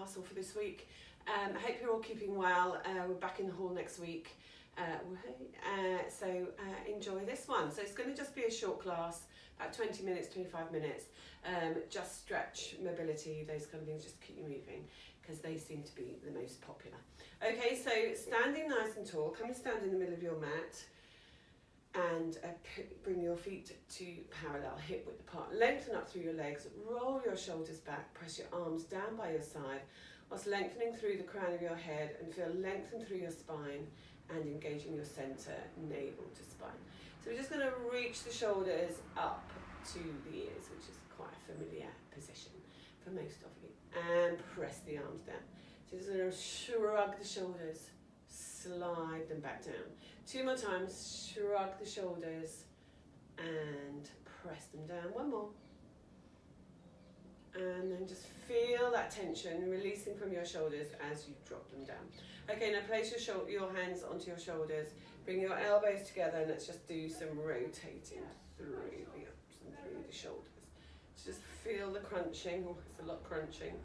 class or for this week. I hope you're all keeping well. We're back in the hall next week. So enjoy this one. So it's going to just be a short class, about 20 minutes, 25 minutes. Just stretch, mobility, those kind of things, just to keep you moving, because they seem to be the most popular. Okay, so standing nice and tall, come and stand in the middle of your mat, and bring your feet to parallel, hip width apart. Lengthen up through your legs, roll your shoulders back, press your arms down by your side, whilst lengthening through the crown of your head, and feel lengthen through your spine and engaging your centre, navel to spine. So we're just going to reach the shoulders up to the ears, which is quite a familiar position for most of you, and press the arms down. So just going to shrug the shoulders, slide them back down. 2 more times, shrug the shoulders and press them down. One more. And then just feel that tension releasing from your shoulders as you drop them down. Okay, now place your hands onto your shoulders, bring your elbows together, and let's just do some rotating through the arms and through the shoulders. Just feel the crunching. Oh, it's a lot crunching.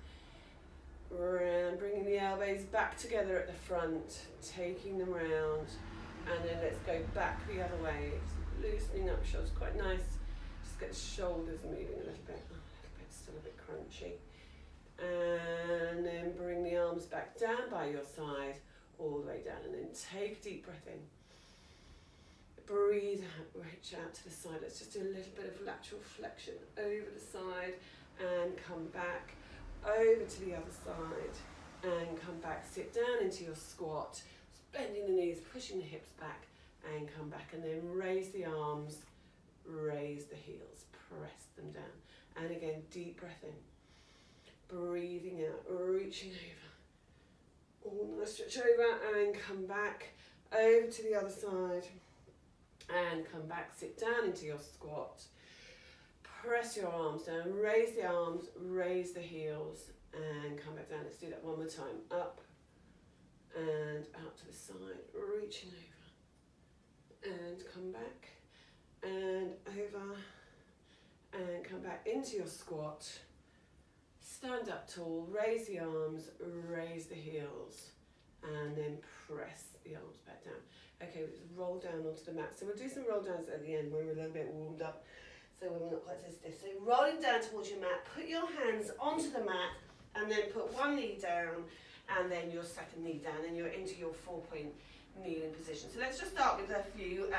And bringing the elbows back together at the front, taking them round, and then let's go back the other way, just loosening up shoulders, quite nice. Just get the shoulders moving a little bit, still a bit crunchy. And then bring the arms back down by your side, all the way down, and then take a deep breath in. Breathe out, reach out to the side. Let's just do a little bit of lateral flexion over the side and come back over to the other side and come back. Sit down into your squat, bending the knees, pushing the hips back, and come back, and then raise the arms, raise the heels, press them down, and again deep breath in, breathing out, reaching over, all nice, stretch over and come back over to the other side and come back. Sit down into your squat, press your arms down, raise the arms, raise the heels, and come back down. Let's do that one more time. Up and out to the side, reaching over, and come back, and over, and come back into your squat. Stand up tall, raise the arms, raise the heels, and then press the arms back down. Okay, let's roll down onto the mat. So we'll do some roll downs at the end when we're a little bit warmed up, so when we're not quite so stiff. So rolling down towards your mat, put your hands onto the mat, and then put one knee down, and then your second knee down, and you're into your 4-point kneeling position. So let's just start with a few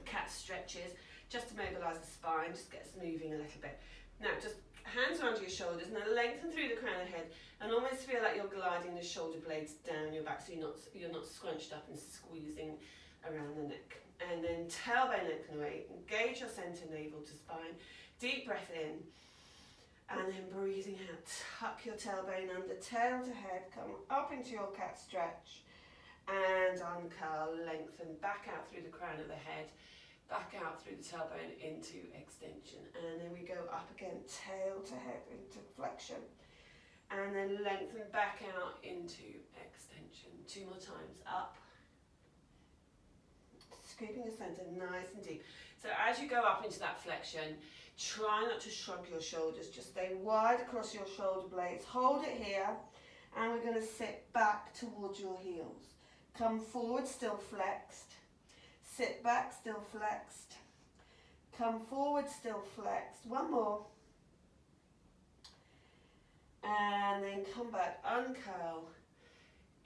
cat stretches, just to mobilise the spine, just get us moving a little bit. Now, just hands around your shoulders, and then lengthen through the crown of the head, and almost feel like you're gliding the shoulder blades down your back, so you're not scrunched up and squeezing around the neck. And then tailbone lengthen away, engage your centre, navel to spine, deep breath in, and then breathing out, tuck your tailbone under, tail to head, come up into your cat stretch, and uncurl, lengthen back out through the crown of the head, back out through the tailbone into extension, and then we go up again, tail to head into flexion, and then lengthen back out into extension. 2 more times, up, scooping the centre nice and deep. So as you go up into that flexion, try not to shrug your shoulders, just stay wide across your shoulder blades, hold it here, and we're going to sit back towards your heels. Come forward, still flexed. Sit back, still flexed. Come forward, still flexed. One more. And then come back, uncurl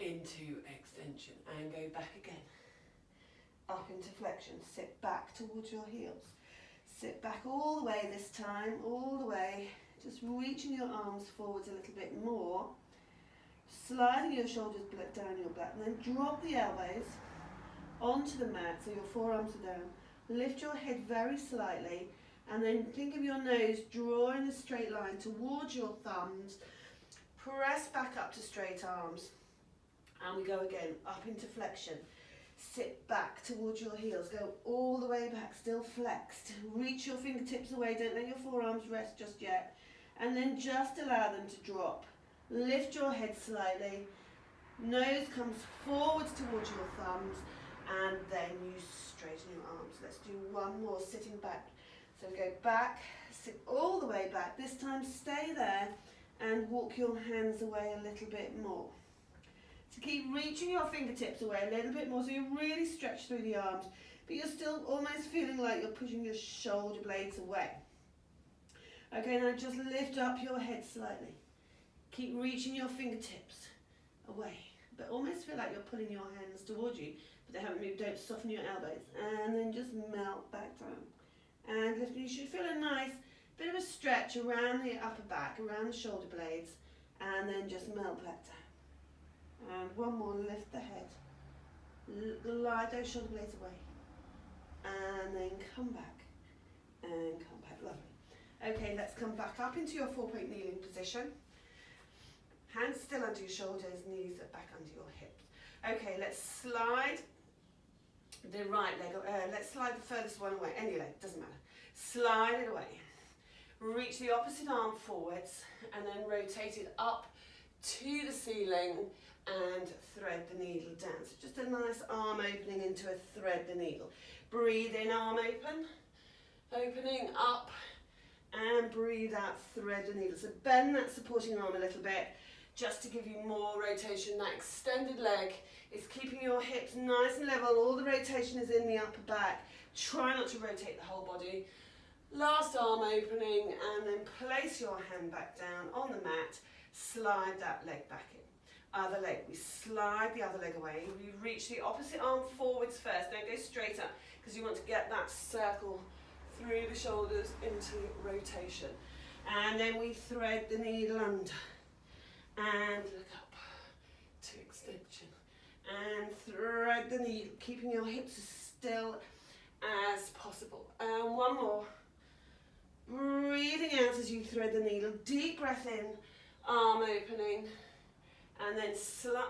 into extension and go back again. Up into flexion. Sit back towards your heels. Sit back all the way this time, all the way. Just reaching your arms forwards a little bit more. Sliding your shoulders down your back, and then drop the elbows onto the mat so your forearms are down. Lift your head very slightly, and then think of your nose drawing a straight line towards your thumbs. Press back up to straight arms, and we go again up into flexion. Sit back towards your heels, go all the way back, still flexed. Reach your fingertips away, don't let your forearms rest just yet, and then just allow them to drop. Lift your head slightly, nose comes forwards towards your thumbs, and then you straighten your arms. Let's do one more, sitting back. So go back, sit all the way back. This time stay there, and walk your hands away a little bit more. So keep reaching your fingertips away a little bit more so you really stretch through the arms, but you're still almost feeling like you're pushing your shoulder blades away. Okay, now just lift up your head slightly. Keep reaching your fingertips away, but almost feel like you're pulling your hands towards you, but they haven't moved. Don't soften your elbows. And then just melt back down. And lift. You should feel a nice bit of a stretch around the upper back, around the shoulder blades, and then just melt back down. And one more, lift the head. Glide those shoulder blades away. And then come back. And come back. Lovely. Okay, let's come back up into your 4-point kneeling position. Hands still under your shoulders, knees are back under your hips. Okay, let's slide the right leg, let's slide the furthest one away, any leg, doesn't matter. Slide it away. Reach the opposite arm forwards and then rotate it up to the ceiling and thread the needle down. So just a nice arm opening into a thread the needle. Breathe in, arm open, opening up, and breathe out, thread the needle. So bend that supporting arm a little bit, just to give you more rotation. That extended leg is keeping your hips nice and level. All the rotation is in the upper back. Try not to rotate the whole body. Last arm opening, and then place your hand back down on the mat. Slide that leg back in. Other leg, we slide the other leg away. We reach the opposite arm forwards first. Don't go straight up, because you want to get that circle through the shoulders into rotation. And then we thread the needle under. And look up to extension. And thread the needle, keeping your hips as still as possible. And one more. Breathing out as you thread the needle. Deep breath in, arm opening. And then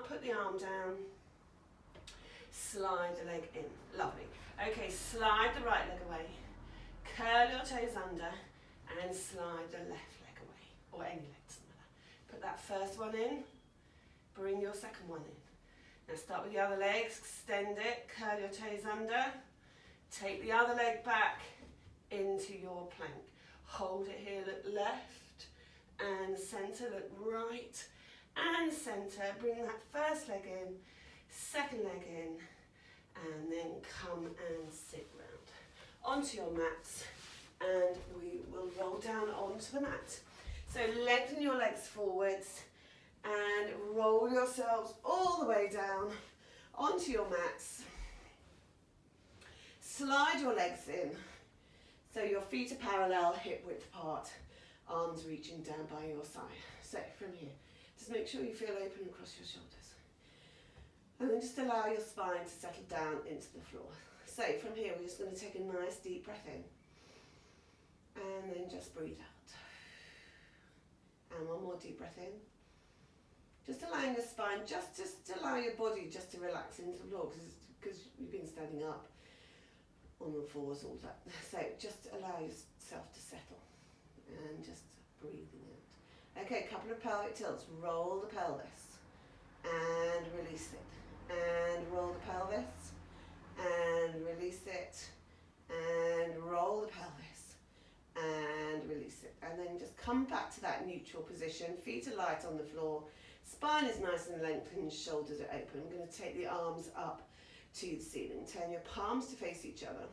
put the arm down. Slide the leg in. Lovely. Okay, slide the right leg away. Curl your toes under. And slide the left leg away. Or any leg. Put that first one in, bring your second one in. Now start with the other leg, extend it, curl your toes under, take the other leg back into your plank. Hold it here, look left and centre, look right and centre. Bring that first leg in, second leg in, and then come and sit round onto your mats, and we will roll down onto the mat. So lengthen your legs forwards and roll yourselves all the way down onto your mats. Slide your legs in so your feet are parallel, hip width apart, arms reaching down by your side. So from here, just make sure you feel open across your shoulders. And then just allow your spine to settle down into the floor. So from here, we're just going to take a nice deep breath in and then just breathe out. And one more deep breath in. Just allowing your spine, just allow your body just to relax into the floor, because you've been standing up on the floors all that. So just allow yourself to settle and just breathing out. Okay, a couple of pelvic tilts. Roll the pelvis and release it. And roll the pelvis and release it. And roll the pelvis. And release it, and then just come back to that neutral position. Feet are light on the floor, spine is nice and lengthened, shoulders are open. I'm going to take the arms up to the ceiling. Turn your palms to face each other.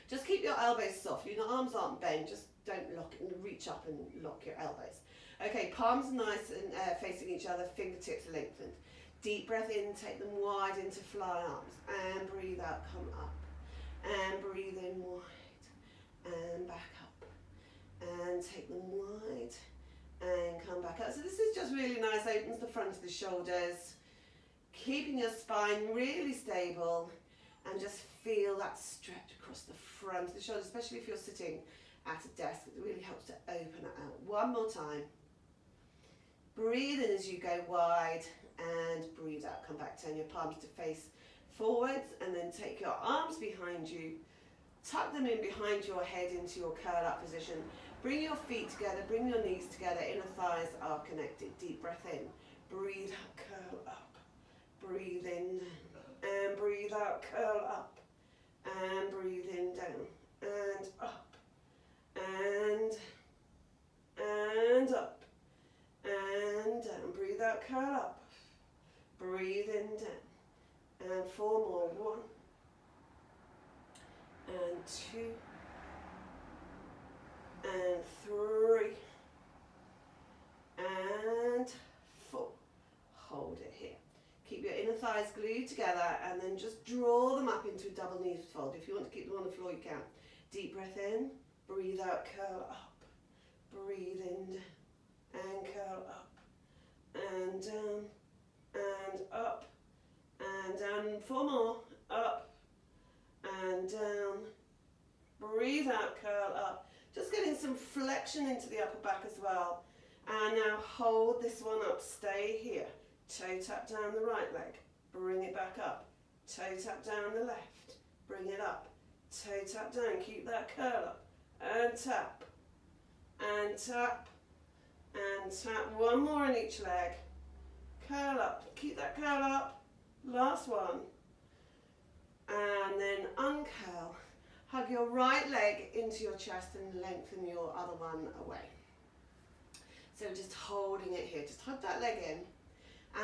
Just keep your elbows soft. Your arms aren't bent, just don't lock and reach up and lock your elbows. Okay, palms nice and facing each other, fingertips lengthened. Deep breath in, take them wide into fly arms, and breathe out, come up, and breathe in wide. And back up, and take them wide, and come back up. So this is just really nice, opens the front of the shoulders, keeping your spine really stable, and just feel that stretch across the front of the shoulders, especially if you're sitting at a desk. It really helps to open it out. One more time. Breathe in as you go wide, and breathe out. Come back, turn your palms to face forwards, and then take your arms behind you. Tuck them in behind your head into your curl up position. Bring your feet together, bring your knees together, inner thighs are connected. Deep breath in, breathe out, curl up. Breathe in, and breathe out, curl up. And breathe in, down, and up. And up. and down. Breathe out, curl up. Breathe in, down. And 4 more. 1 and 2 and 3 and 4. Hold it here. Keep your inner thighs glued together and then just draw them up into a double knee fold. If you want to keep them on the floor, you can. Deep breath in, breathe out, curl up. Breathe in and curl up and down and up and down. 4 more. Up and down. Breathe out, curl up. Just getting some flexion into the upper back as well. And now hold this one up. Stay here. Toe tap down the right leg. Bring it back up. Toe tap down the left. Bring it up. Toe tap down. Keep that curl up. And tap. And tap. And tap. 1 more in each leg. Curl up. Keep that curl up. Last one. And then uncurl. Hug your right leg into your chest and lengthen your other one away. So just holding it here. Just hug that leg in.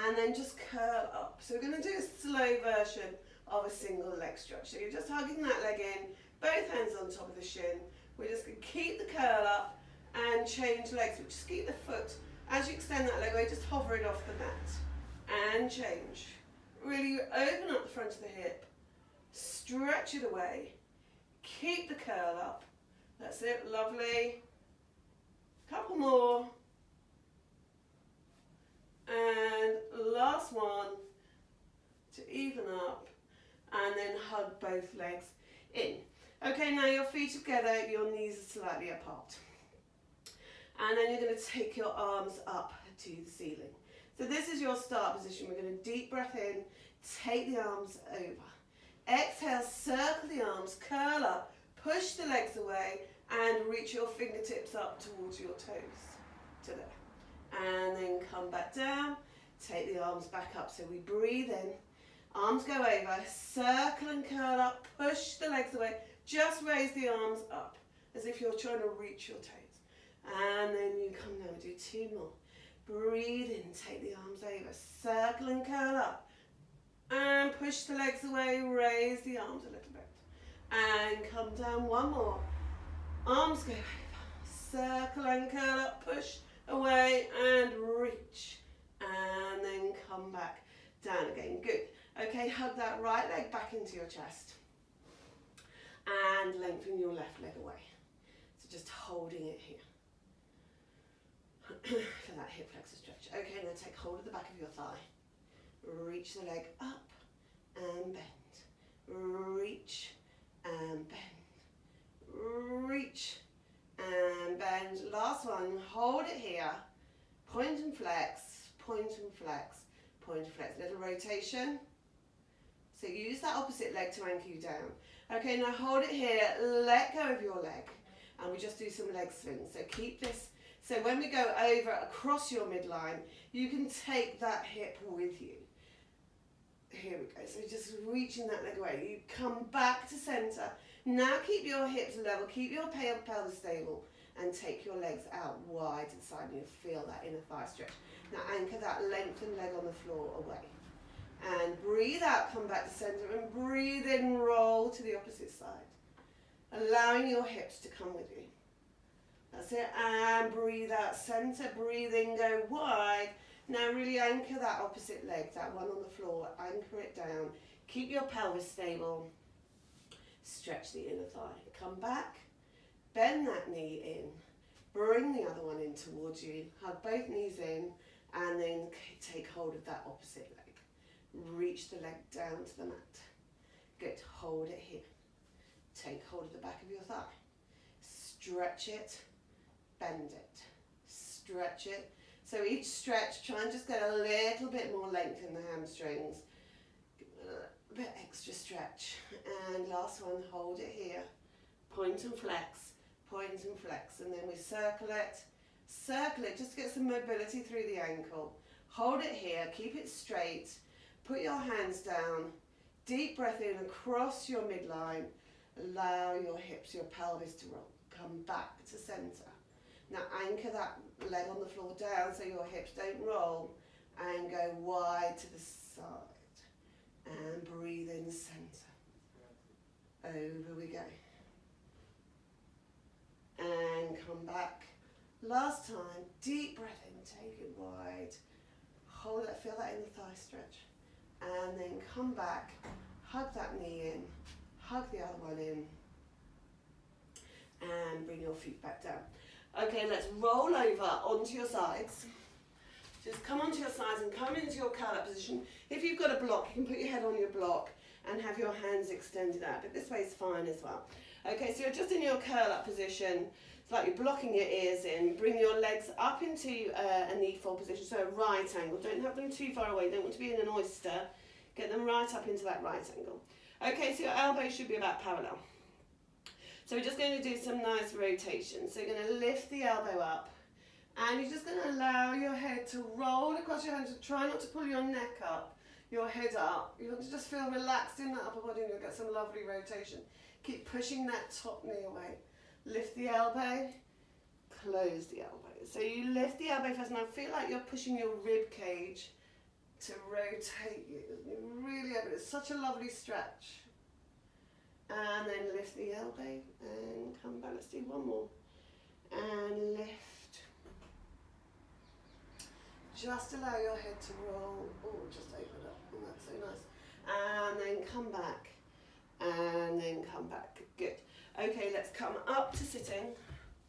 And then just curl up. So we're going to do a slow version of a single leg stretch. So you're just hugging that leg in. Both hands on top of the shin. We're just going to keep the curl up and change legs. But just keep the foot, as you extend that leg away, just hover it off the mat. And change. Really open up the front of the hip. Stretch it away. Keep the curl up. That's it, lovely. Couple more. And last one to even up. And then hug both legs in. Okay, now your feet are together, your knees are slightly apart. And then you're going to take your arms up to the ceiling. So this is your start position. We're going to deep breath in, take the arms over. Exhale, circle the arms, curl up, push the legs away and reach your fingertips up towards your toes to there. And then come back down, take the arms back up. So we breathe in, arms go over, circle and curl up, push the legs away, just raise the arms up as if you're trying to reach your toes. And then you come down, we do 2 more. Breathe in, take the arms over, circle and curl up. And push the legs away, raise the arms a little bit. And come down, 1 more. Arms go over, circle and curl up, push away and reach. And then come back down again. Good. Okay, hug that right leg back into your chest. And lengthen your left leg away. So just holding it here. For that hip flexor stretch. Okay, now take hold of the back of your thigh. Reach the leg up and bend. Reach and bend. Reach and bend. Last one, hold it here. Point and flex, point and flex, point and flex. Little rotation. So use that opposite leg to anchor you down. Okay, now hold it here. Let go of your leg. And we just do some leg swings. So keep this. So when we go over across your midline, you can take that hip with you. Here we go. So just reaching that leg away. You come back to center. Now keep your hips level. Keep your pelvis stable. And take your legs out wide to the side. And you'll feel that inner thigh stretch. Now anchor that lengthened leg on the floor away. And breathe out. Come back to center. And breathe in. Roll to the opposite side. Allowing your hips to come with you. That's it. And breathe out. Center. Breathe in. Go wide. Now really anchor that opposite leg, that one on the floor, anchor it down. Keep your pelvis stable. Stretch the inner thigh. Come back, bend that knee in. Bring the other one in towards you. Hug both knees in and then take hold of that opposite leg. Reach the leg down to the mat. Good, hold it here. Take hold of the back of your thigh. Stretch it, bend it, stretch it. So each stretch, try and just get a little bit more length in the hamstrings. A bit extra stretch. And last one, hold it here. Point and flex, point and flex. And then we circle it, just to get some mobility through the ankle. Hold it here, keep it straight. Put your hands down. Deep breath in across your midline. Allow your hips, your pelvis to roll. Come back to center. Now anchor that leg on the floor down so your hips don't roll, and go wide to the side. And breathe in center. Over we go. And come back. Last time, deep breath in, take it wide. Hold it, feel that in the thigh stretch. And then come back, hug that knee in, hug the other one in, and bring your feet back down. Okay, let's roll over onto your sides. Just come onto your sides and come into your curl-up position. If you've got a block, you can put your head on your block and have your hands extended out, but this way is fine as well. Okay, so you're just in your curl-up position. It's like you're blocking your ears in. Bring your legs up into a knee fold position, so a right angle. Don't have them too far away. You don't want to be in an oyster. Get them right up into that right angle. Okay, so your elbows should be about parallel. So we're just going to do some nice rotation. So you're going to lift the elbow up, and you're just going to allow your head to roll across your hands. Try not to pull your neck up, your head up. You want to just feel relaxed in that upper body, and you'll get some lovely rotation. Keep pushing that top knee away. Lift the elbow, close the elbow. So you lift the elbow first. Now feel like you're pushing your rib cage to rotate you. You really open. It's such a lovely stretch. And then lift the elbow and come back. Let's do one more. And lift. Just allow your head to roll. Oh, just open up. Oh, that's so nice. And then come back. And then come back. Good. Okay, let's come up to sitting.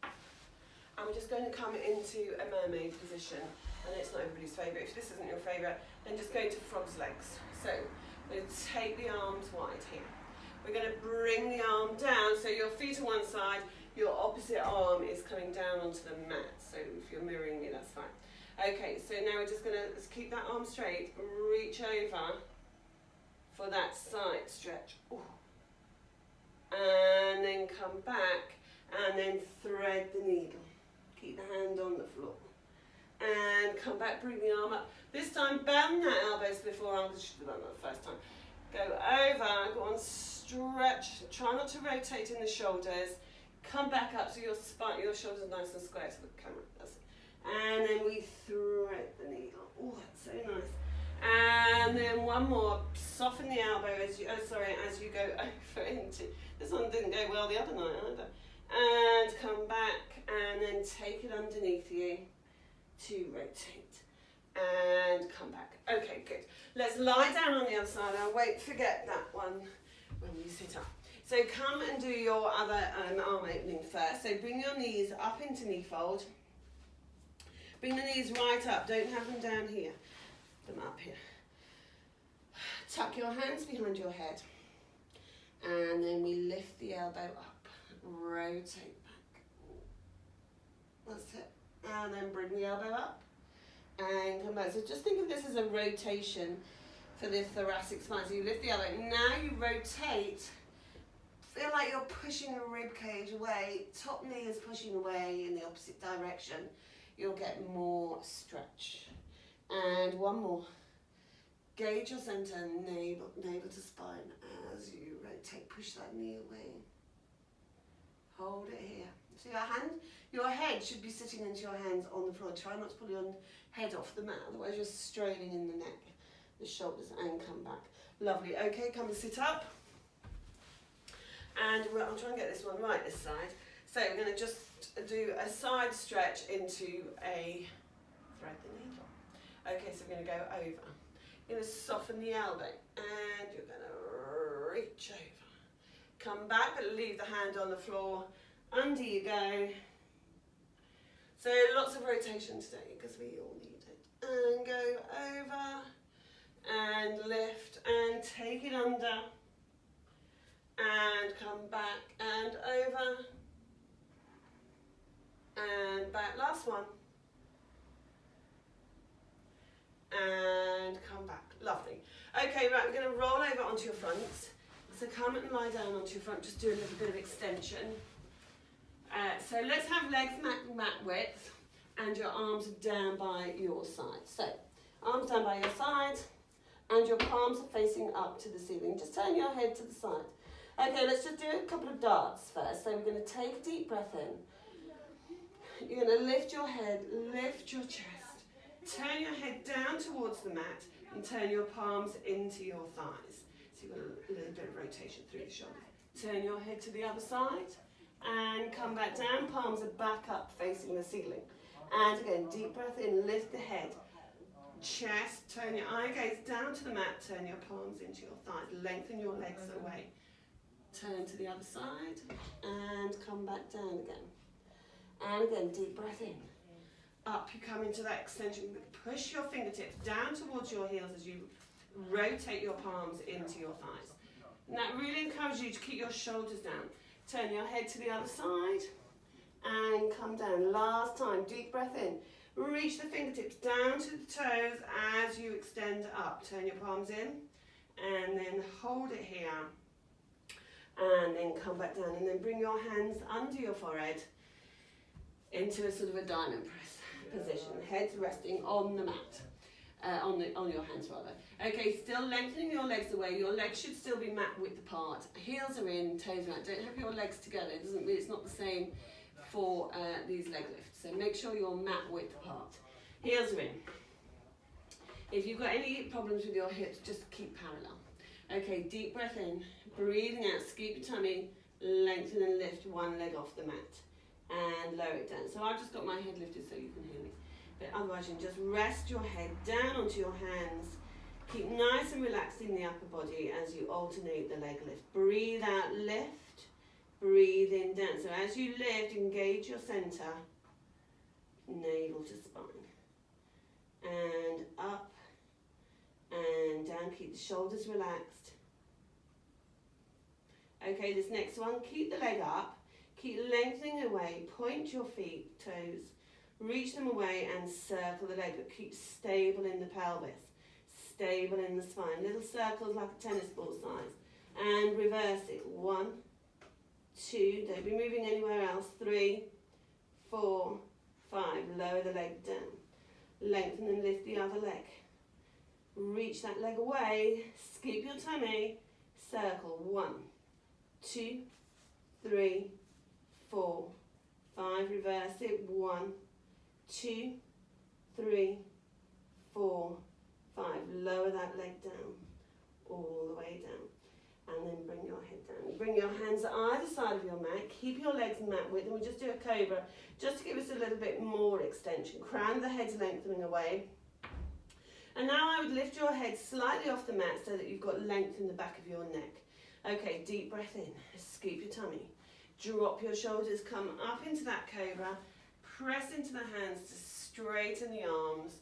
And we're just going to come into a mermaid position. And it's not everybody's favourite. If this isn't your favourite, then just go to frog's legs. So we're going to take the arms wide here. We're going to bring the arm down, so your feet are one side, your opposite arm is coming down onto the mat. So if you're mirroring me, that's fine. Okay, so now we're just going to keep that arm straight, reach over for that side stretch. Ooh. And then come back, and then thread the needle. Keep the hand on the floor. And come back, bring the arm up. This time, bend that elbows before arm, because you should have done that the first time. Go over, go on, stretch. Try not to rotate in the shoulders. Come back up so your spine, your shoulders are nice and square to the camera. That's it. And then we thread the needle. Oh, that's so nice. And then one more. Soften the elbow as you go over into. This one didn't go well the other night either. And come back, and then take it underneath you to rotate. And come back. Okay, good. Let's lie down on the other side. I won't forget that one when we sit up. So come and do your other arm opening first. So bring your knees up into knee fold. Bring the knees right up. Don't have them down here. Them up here. Tuck your hands behind your head. And then we lift the elbow up. Rotate back. That's it. And then bring the elbow up. And come back. So just think of this as a rotation for the thoracic spine. So you lift the elbow. Now you rotate. Feel like you're pushing the rib cage away. Top knee is pushing away in the opposite direction. You'll get more stretch. And one more. Gauge your center, navel to spine as you rotate. Push that knee away. Hold it here. So your head should be sitting into your hands on the floor. Try not to pull your head off the mat, otherwise you're straining in the neck, the shoulders, and come back. Lovely. Okay, come and sit up. And I'll try and get this one right this side. So we're going to just do a side stretch into a thread the needle. Okay, so we're going to go over. You're going to soften the elbow, and you're going to reach over. Come back, but leave the hand on the floor. Under you go. So lots of rotation today, because we all need it. And go over, and lift, and take it under. And come back, and over. And back, last one. And come back, lovely. Okay, right, we're going to roll over onto your fronts. So come and lie down onto your front, just do a little bit of extension. So let's have legs mat width, and your arms down by your side. So, arms down by your side, and your palms are facing up to the ceiling. Just turn your head to the side. Okay, let's just do a couple of darts first. So we're going to take a deep breath in. you're going to lift your head, lift your chest, turn your head down towards the mat and turn your palms into your thighs. So you've got a little bit of rotation through the shoulders. Turn your head to the other side and come back down. Palms are back up facing the ceiling. And again, deep breath in, lift the head. Chest, turn your eye gaze down to the mat, turn your palms into your thighs. Lengthen your legs away. Turn to the other side and come back down again. And again, deep breath in. Up, you come into that extension. Push your fingertips down towards your heels as you rotate your palms into your thighs. And that really encourages you to keep your shoulders down. Turn your head to the other side and come down. Last time, deep breath in. Reach the fingertips down to the toes as you extend up. Turn your palms in and then hold it here. And then come back down and then bring your hands under your forehead into a sort of a diamond press position. Heads resting on the mat, on your hands rather. Okay, still lengthening your legs away. Your legs should still be mat width apart. Heels are in, toes are out. Don't have your legs together. It's not the same for these leg lifts. So make sure you're mat width apart. Heels are in. If you've got any problems with your hips, just keep parallel. Okay, deep breath in, breathing out, scoop your tummy, lengthen and lift one leg off the mat and lower it down. So I've just got my head lifted so you can hear me. But otherwise you can just rest your head down onto your hands. Keep nice and relaxed in the upper body as you alternate the leg lift. Breathe out, lift, breathe in, down. So as you lift, engage your center, navel to spine. And up and down, keep the shoulders relaxed. Okay, this next one, keep the leg up, keep lengthening away, point your feet, toes, reach them away and circle the leg, but keep stable in the pelvis, stable in the spine, little circles like a tennis ball size, and reverse it, 1, 2, don't be moving anywhere else, 3, 4, 5, lower the leg down, lengthen and lift the other leg. Reach that leg away, scoop your tummy, circle, 1, 2, 3, 4, 5, reverse it, 1, 2, 3, 4, 5, lower that leg down, all the way down, and then bring your head down. Bring your hands either side of your mat, keep your legs mat width, and we'll just do a cobra, just to give us a little bit more extension. Crown the head's lengthening away. And now I would lift your head slightly off the mat so that you've got length in the back of your neck. Okay, deep breath in, scoop your tummy. Drop your shoulders, come up into that cobra, press into the hands to straighten the arms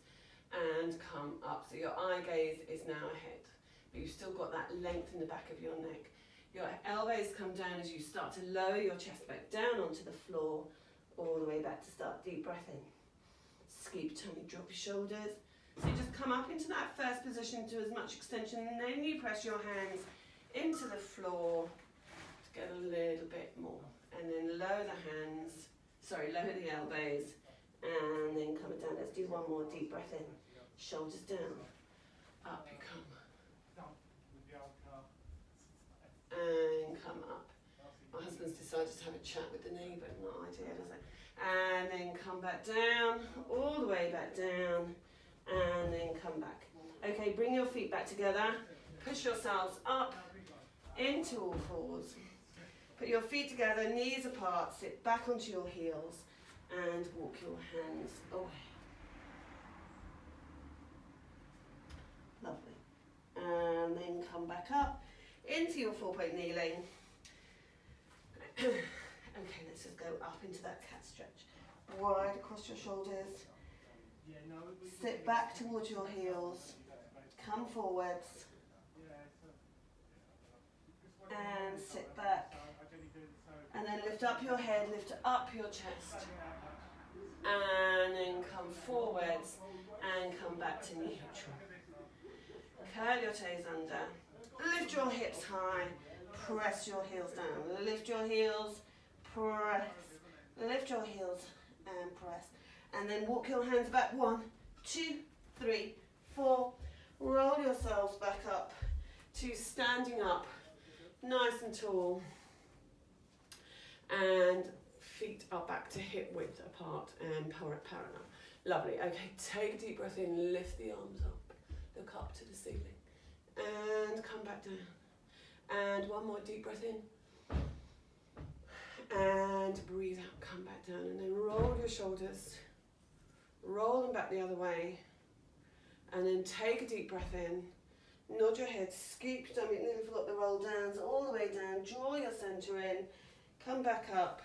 and come up. So your eye gaze is now ahead, but you've still got that length in the back of your neck. Your elbows come down as you start to lower your chest back down onto the floor, all the way back to start. Deep breath in, scoop your tummy, drop your shoulders. So you just come up into that first position to as much extension, and then you press your hands into the floor to get a little bit more. And then lower the hands, lower the elbows, and then come down. Let's do one more deep breath in. Shoulders down, up you come. And come up. My husband's decided to have a chat with the neighbour, no idea, does it? And then come back down, all the way back down. And then come back. Okay, bring your feet back together. Push yourselves up into all fours. Put your feet together, knees apart. Sit back onto your heels and walk your hands away. Lovely. And then come back up into your 4-point kneeling. Okay, let's just go up into that cat stretch. Wide across your shoulders. Sit back towards your heels, come forwards, and sit back, and then lift up your head, lift up your chest, and then come forwards, and come back to neutral. Curl your toes under, lift your hips high, press your heels down, lift your heels, press, lift your heels, and press. And then walk your hands back, 1, 2, 3, 4. Roll yourselves back up to standing up, nice and tall. And feet are back to hip width apart and parallel. Lovely. Okay, take a deep breath in, lift the arms up, look up to the ceiling, and come back down. And one more deep breath in. And breathe out, come back down, and then roll your shoulders, roll them back the other way, and then take a deep breath in, nod your head, scoop your stomach, nearly forgot the roll downs, all the way down, draw your centre in, come back up,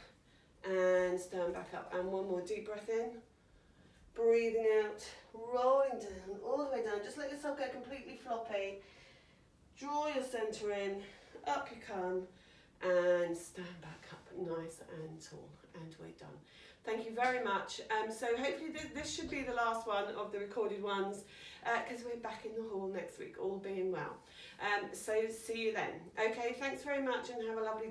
and stand back up, and one more deep breath in, breathing out, rolling down, all the way down, just let yourself get completely floppy, draw your centre in, up you come, and stand back up, nice and tall, and we're done. Thank you very much. So hopefully this should be the last one of the recorded ones, because we're back in the hall next week, all being well. So see you then. Okay, thanks very much and have a lovely day.